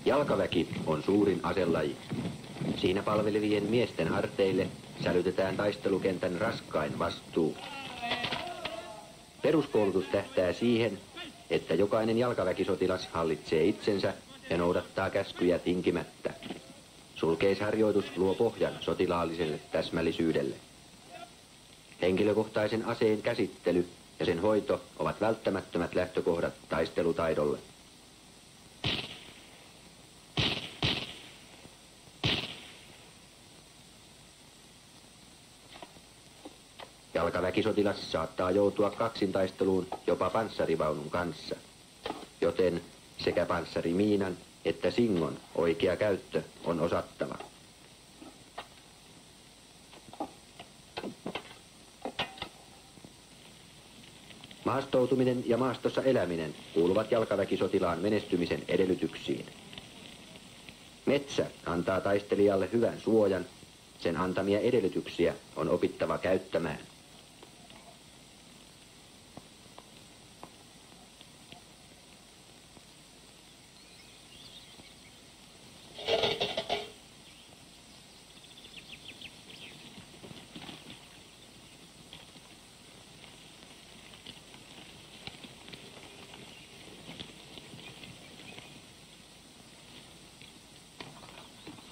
Jalkaväki on suurin aselaji. Siinä palvelevien miesten harteille sälytetään taistelukentän raskain vastuu. Peruskoulutus tähtää siihen, että jokainen jalkaväkisotilas hallitsee itsensä ja noudattaa käskyjä tinkimättä. Sulkeisharjoitus luo pohjan sotilaalliselle täsmällisyydelle. Henkilökohtaisen aseen käsittely ja sen hoito ovat välttämättömät lähtökohdat taistelutaidolle. Jalkaväkisotilas saattaa joutua kaksintaisteluun jopa panssarivaunun kanssa, joten sekä panssarimiinan että singon oikea käyttö on osattava. Maastoutuminen ja maastossa eläminen kuuluvat jalkaväkisotilaan menestymisen edellytyksiin. Metsä antaa taistelijalle hyvän suojan, sen antamia edellytyksiä on opittava käyttämään.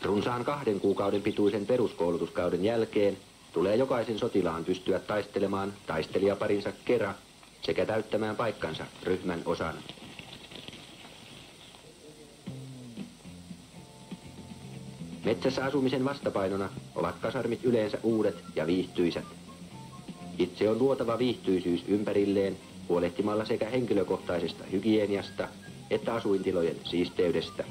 Runsaan 2 kuukauden pituisen peruskoulutuskauden jälkeen tulee jokaisen sotilaan pystyä taistelemaan taistelijaparinsa kera sekä täyttämään paikkansa ryhmän osana. Metsässä asumisen vastapainona ovat kasarmit yleensä uudet ja viihtyisät. Itse on luotava viihtyisyys ympärilleen huolehtimalla sekä henkilökohtaisesta hygieniasta että asuintilojen siisteydestä.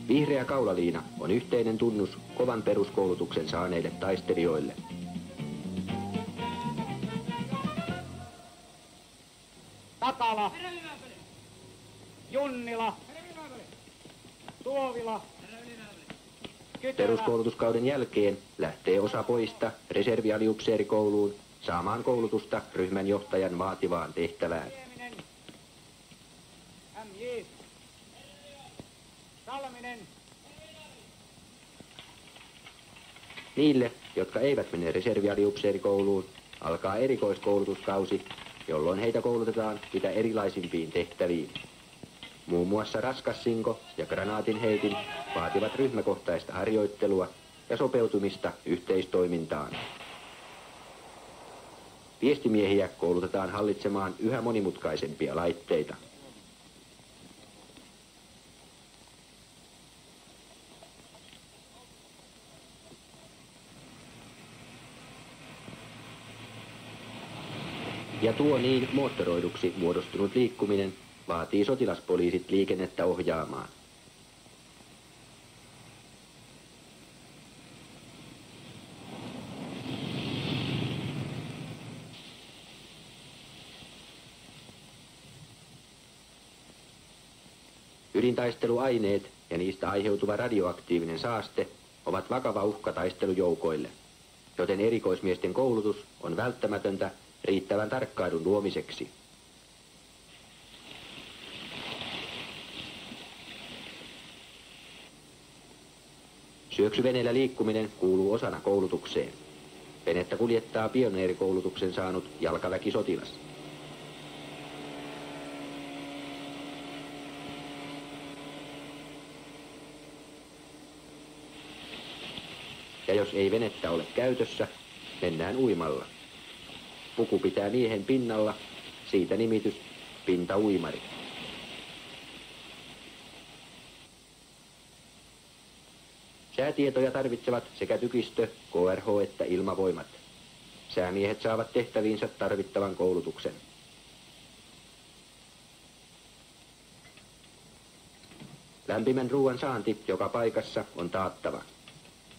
Vihreä kaulaliina on yhteinen tunnus kovan peruskoulutuksen saaneille taistelijoille. Takala, Junnila, Tuovila, Kytölä. Peruskoulutuskauden jälkeen lähtee osa pojista reservialiupseerikouluun saamaan koulutusta ryhmän johtajan vaativaan tehtävään. M.J. Salminen. Niille, jotka eivät mene reservialiupseerikouluun, alkaa erikoiskoulutuskausi, jolloin heitä koulutetaan mitä erilaisimpiin tehtäviin. Muun muassa raskassinko ja granaatinheitin vaativat ryhmäkohtaista harjoittelua ja sopeutumista yhteistoimintaan. Viestimiehiä koulutetaan hallitsemaan yhä monimutkaisempia laitteita. Ja tuo niin moottoroiduksi muodostunut liikkuminen vaatii sotilaspoliisit liikennettä ohjaamaan. Ydintaisteluaineet ja niistä aiheutuva radioaktiivinen saaste ovat vakava uhka taistelujoukoille, joten erikoismiesten koulutus on välttämätöntä riittävän tarkkailun luomiseksi. Syöksyveneellä liikkuminen kuuluu osana koulutukseen. Venettä kuljettaa pioneerikoulutuksen saanut jalkaväkisotilas. Ja jos ei venettä ole käytössä, mennään uimalla. Puku pitää miehen pinnalla, siitä nimitys pintauimari. Säätietoja tarvitsevat sekä tykistö, KRH että ilmavoimat. Säämiehet saavat tehtäviinsä tarvittavan koulutuksen. Lämpimän ruoan saanti joka paikassa on taattava.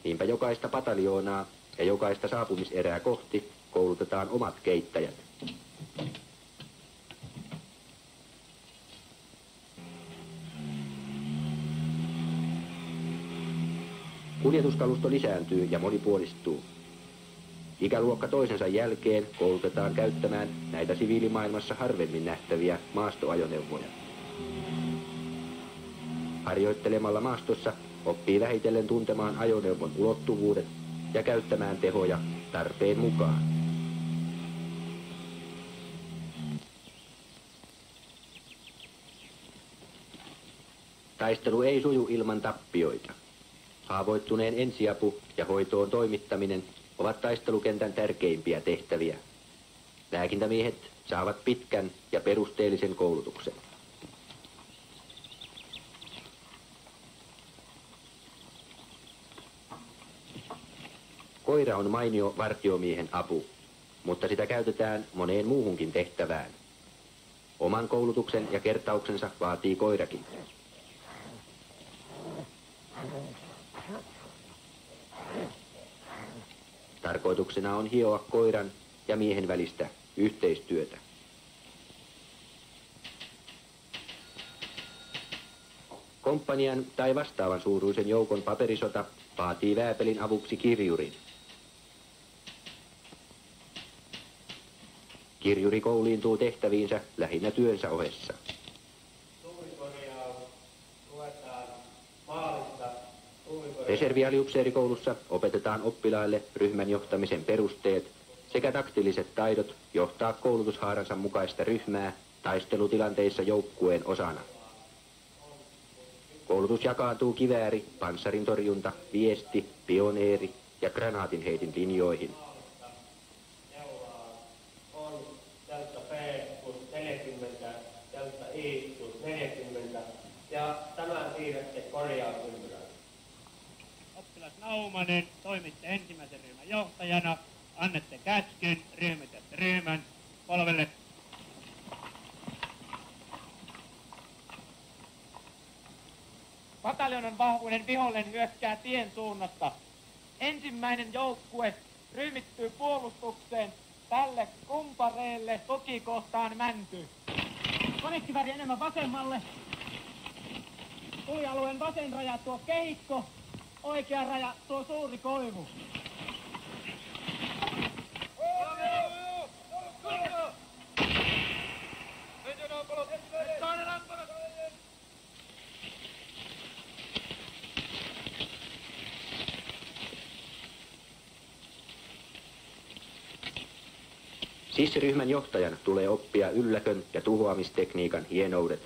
Niinpä jokaista pataljoonaa ja jokaista saapumiserää kohti koulutetaan omat keittäjät. Kuljetuskalusto lisääntyy ja monipuolistuu. Ikäluokka toisensa jälkeen koulutetaan käyttämään näitä siviilimaailmassa harvemmin nähtäviä maastoajoneuvoja. Harjoittelemalla maastossa oppii vähitellen tuntemaan ajoneuvon ulottuvuudet ja käyttämään tehoja tarpeen mukaan. Taistelu ei suju ilman tappioita. Haavoittuneen ensiapu ja hoitoon toimittaminen ovat taistelukentän tärkeimpiä tehtäviä. Lääkintämiehet saavat pitkän ja perusteellisen koulutuksen. Koira on mainio vartiomiehen apu, mutta sitä käytetään moneen muuhunkin tehtävään. Oman koulutuksen ja kertauksensa vaatii koirakin. Tarkoituksena on hioa koiran ja miehen välistä yhteistyötä. Komppanian tai vastaavan suuruisen joukon paperisota vaatii vääpelin avuksi kirjurin. Kirjuri kouliintuu tehtäviinsä lähinnä työnsä ohessa. Reservialiupseerikoulussa opetetaan oppilaille ryhmän johtamisen perusteet sekä taktilliset taidot johtaa koulutushaaransa mukaista ryhmää taistelutilanteissa joukkueen osana. Koulutus jakaantuu kivääri, panssarintorjunta, viesti, pioneeri ja granaatinheitin linjoihin. Delta P plus 40, delta I plus 40 ja tämä siirrätte korjausympyrään. Oppilas Naumanen, toimitte ensimmäisen ryhmän johtajana. Annette käskyn, ryhmitätte ryhmän. Polvelle. Pataljonan vahvuinen vihollinen hyökkää tien suunnasta. Ensimmäinen joukkue ryhmittyy puolustukseen tälle kumpareelle tukikohtaan Mänty. Konekivääri enemmän vasemmalle. Tulialueen vasen raja tuo kehikko, oikea raja tuo suuri koivu. Sissiryhmän johtajan tulee oppia ylläkön ja tuhoamistekniikan hienoudet.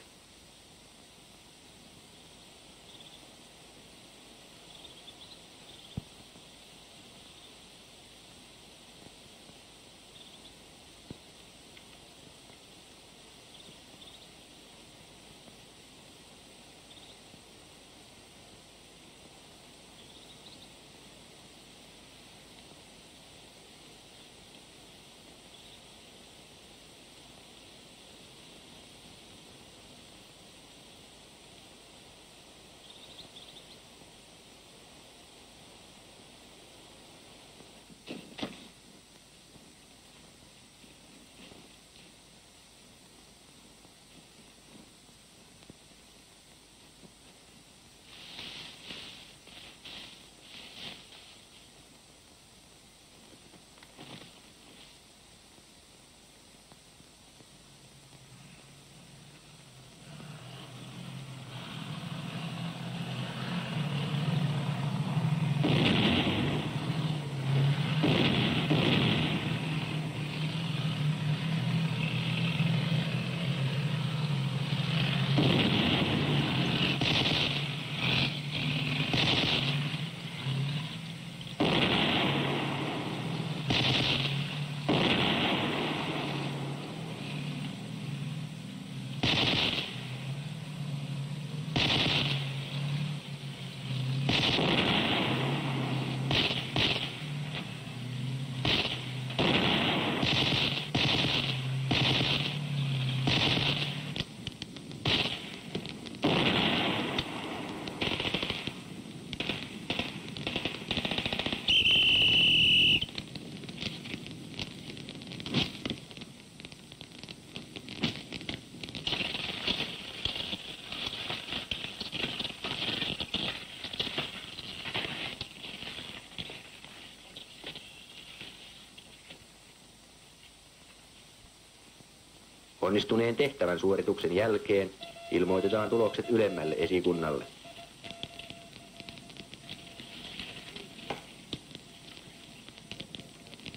Onnistuneen tehtävän suorituksen jälkeen ilmoitetaan tulokset ylemmälle esikunnalle.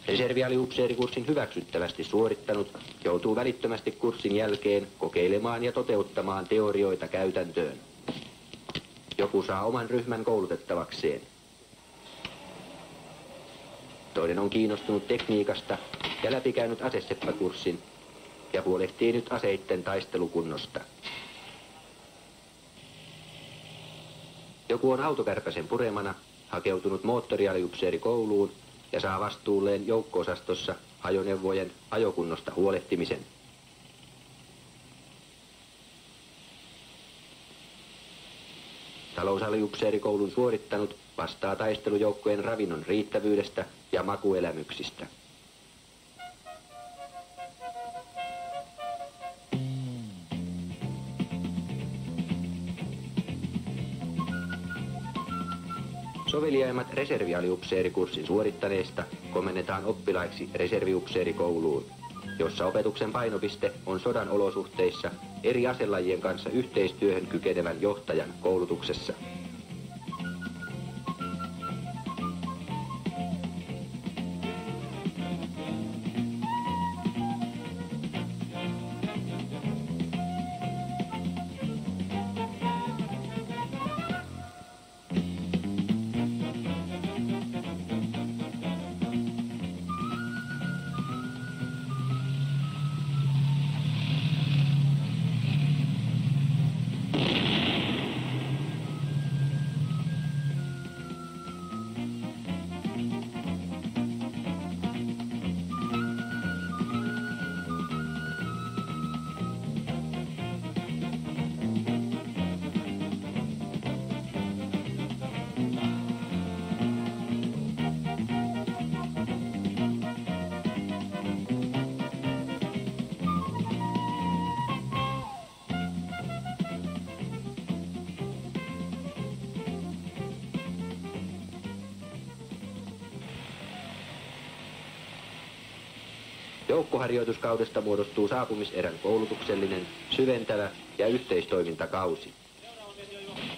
Reservialiupseerikurssin hyväksyttävästi suorittanut joutuu välittömästi kurssin jälkeen kokeilemaan ja toteuttamaan teorioita käytäntöön. Joku saa oman ryhmän koulutettavakseen. Toinen on kiinnostunut tekniikasta ja läpikäynyt aseseppäkurssin ja huolehtii nyt aseitten taistelukunnosta. Joku on autokärpäsen puremana hakeutunut moottorialiupseerikouluun ja saa vastuulleen joukko-osastossa ajoneuvojen ajokunnosta huolehtimisen. Talousaliupseerikoulun suorittanut vastaa taistelujoukkojen ravinnon riittävyydestä ja makuelämyksistä. Soveliaimmat reservialiupseerikurssin suorittaneista komennetaan oppilaiksi reserviupseerikouluun, jossa opetuksen painopiste on sodan olosuhteissa eri aselajien kanssa yhteistyöhön kykenevän johtajan koulutuksessa. Joukkoharjoituskaudesta muodostuu saapumiserän koulutuksellinen, syventävä ja yhteistoimintakausi.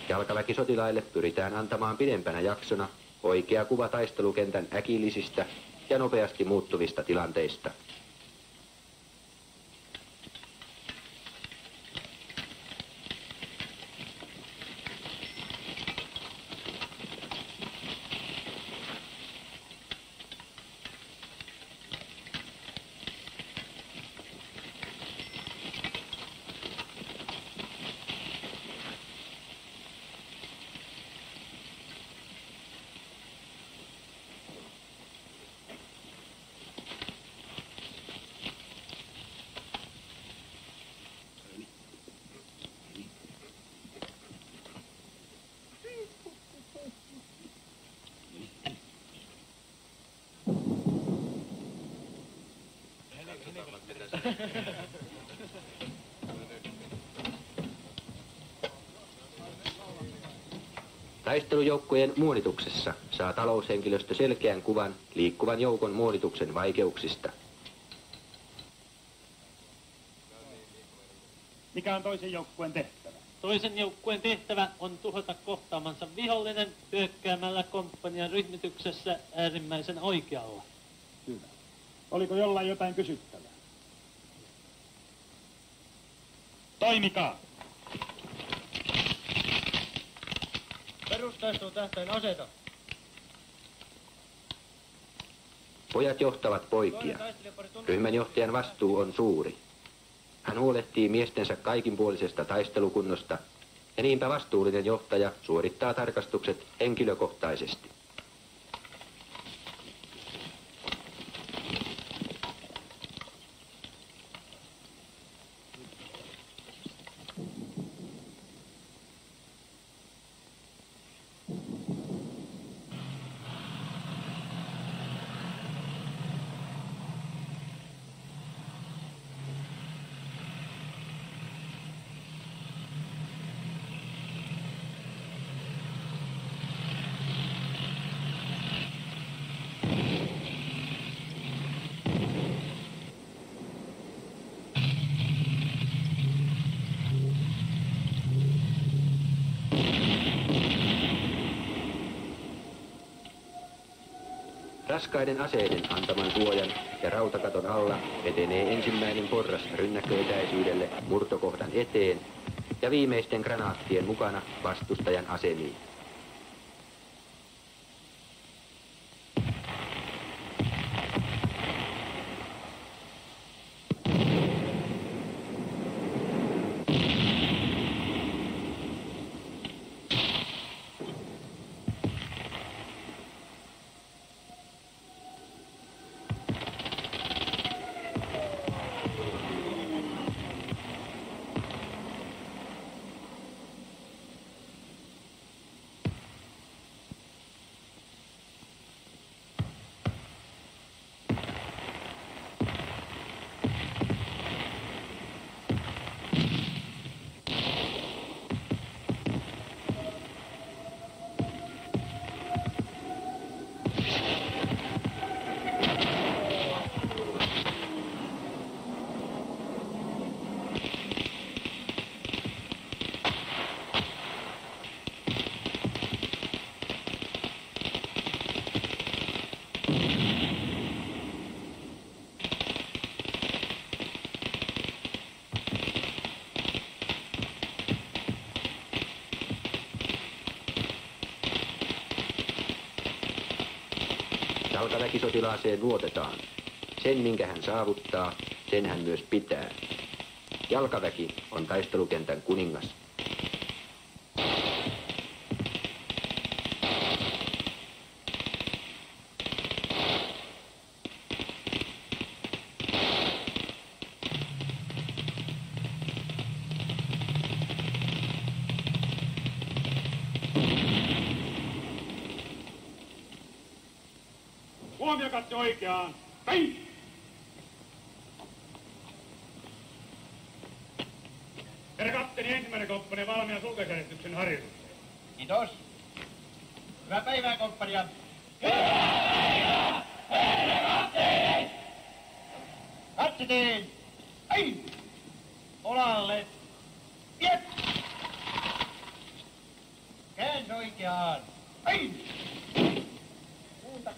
Jalkaväkisotilaille pyritään antamaan pidempänä jaksona oikea kuva taistelukentän äkillisistä ja nopeasti muuttuvista tilanteista. Taistelujoukkojen muonituksessa saa taloushenkilöstö selkeän kuvan liikkuvan joukon muonituksen vaikeuksista. Mikä on toisen joukkueen tehtävä? Toisen joukkueen tehtävä on tuhota kohtaamansa vihollinen hyökkäämällä komppanian ryhmityksessä äärimmäisen oikealla. Hyvä. Oliko jollain jotain kysyttävää? Toimikaa! Perustaistelun tähtäin aseta. Pojat johtavat poikia. Ryhmänjohtajan vastuu on suuri. Hän huolehtii miestensä kaikinpuolisesta taistelukunnosta ja niinpä vastuullinen johtaja suorittaa tarkastukset henkilökohtaisesti. Raskaiden aseiden antaman suojan ja rautakaton alla etenee ensimmäinen porras rynnäkköetäisyydelle murtokohdan eteen ja viimeisten granaattien mukana vastustajan asemiin. Jalkaväkisotilaaseen luotetaan. Sen, minkä hän saavuttaa, sen hän myös pitää. Jalkaväki on taistelukentän kuningas. Huomio katso oikeaan. Päin! Herra kapteeni, ensimmäinen komppania valmiina sulkajärjestyksen harjoitukseen. Kiitos. Hyvää päivää, komppania. Katsitiin! Ei! Olalle! Piet! Kääns oikeaan! Ei!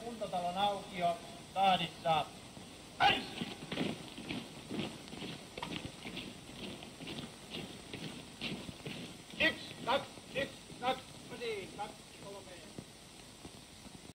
Kuntotalon aukio tahdissa. Äis!